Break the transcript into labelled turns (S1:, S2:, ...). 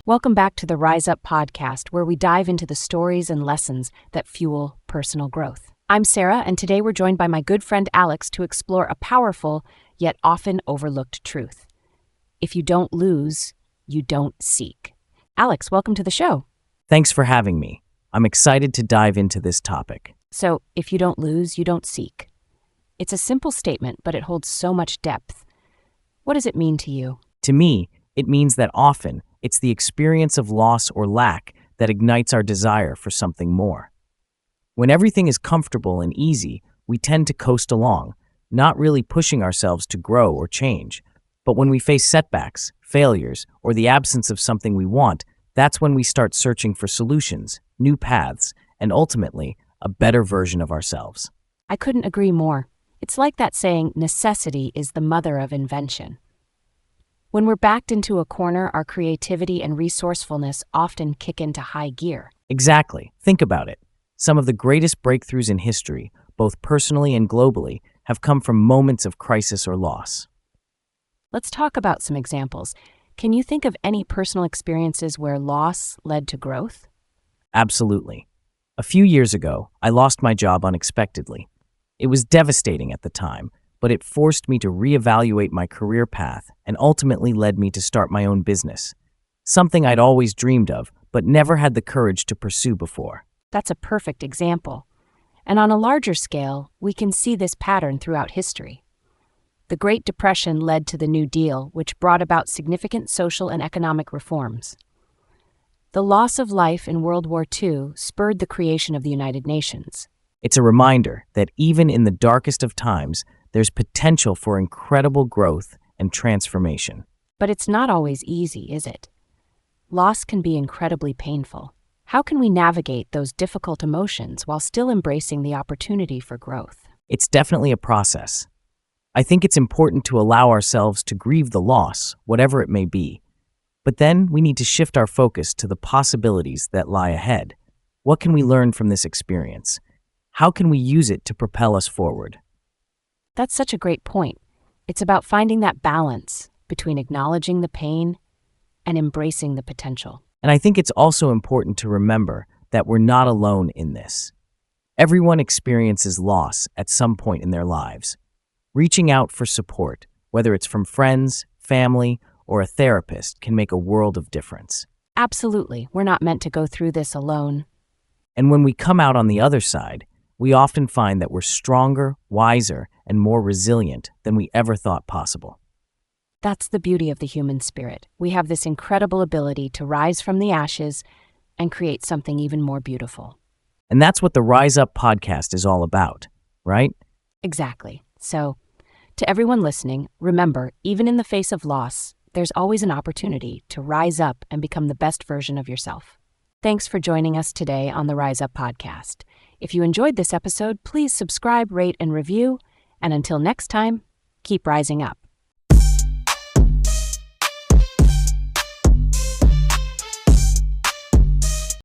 S1: Welcome back to the Rise Up podcast, where we dive into the stories and lessons that fuel personal growth. I'm Sarah, and today we're joined by my good friend Alex to explore a powerful, yet often overlooked truth. If you don't lose, you don't seek. Alex, welcome to the show.
S2: Thanks for having me. I'm excited to dive into this topic.
S1: So, if you don't lose, you don't seek. It's a simple statement, but it holds so much depth. What does it mean to you?
S2: To me, it means that often it's the experience of loss or lack that ignites our desire for something more. When everything is comfortable and easy, we tend to coast along, not really pushing ourselves to grow or change. But when we face setbacks, failures, or the absence of something we want, that's when we start searching for solutions, new paths, and ultimately, a better version of ourselves.
S1: I couldn't agree more. It's like that saying, necessity is the mother of invention. When we're backed into a corner, our creativity and resourcefulness often kick into high gear.
S2: Exactly. Think about it. Some of the greatest breakthroughs in history, both personally and globally, have come from moments of crisis or loss.
S1: Let's talk about some examples. Can you think of any personal experiences where loss led to growth?
S2: Absolutely. A few years ago, I lost my job unexpectedly. It was devastating at the time, but it forced me to reevaluate my career path and ultimately led me to start my own business, something I'd always dreamed of, but never had the courage to pursue before.
S1: That's a perfect example. And on a larger scale, we can see this pattern throughout history. The Great Depression led to the New Deal, which brought about significant social and economic reforms. The loss of life in World War II spurred the creation of the United Nations.
S2: It's a reminder that even in the darkest of times, there's potential for incredible growth and transformation.
S1: But it's not always easy, is it? Loss can be incredibly painful. How can we navigate those difficult emotions while still embracing the opportunity for growth?
S2: It's definitely a process. I think it's important to allow ourselves to grieve the loss, whatever it may be. But then we need to shift our focus to the possibilities that lie ahead. What can we learn from this experience? How can we use it to propel us forward?
S1: That's such a great point. It's about finding that balance between acknowledging the pain and embracing the potential.
S2: And I think it's also important to remember that we're not alone in this. Everyone experiences loss at some point in their lives. Reaching out for support, whether it's from friends, family, or a therapist, can make a world of difference.
S1: Absolutely. We're not meant to go through this alone.
S2: And when we come out on the other side, we often find that we're stronger, wiser, and more resilient than we ever thought possible.
S1: That's the beauty of the human spirit. We have this incredible ability to rise from the ashes and create something even more beautiful.
S2: And that's what the Rise Up podcast is all about, right?
S1: Exactly. So, to everyone listening, remember, even in the face of loss, there's always an opportunity to rise up and become the best version of yourself. Thanks for joining us today on the Rise Up podcast. If you enjoyed this episode, please subscribe, rate, and review. And until next time, keep rising up.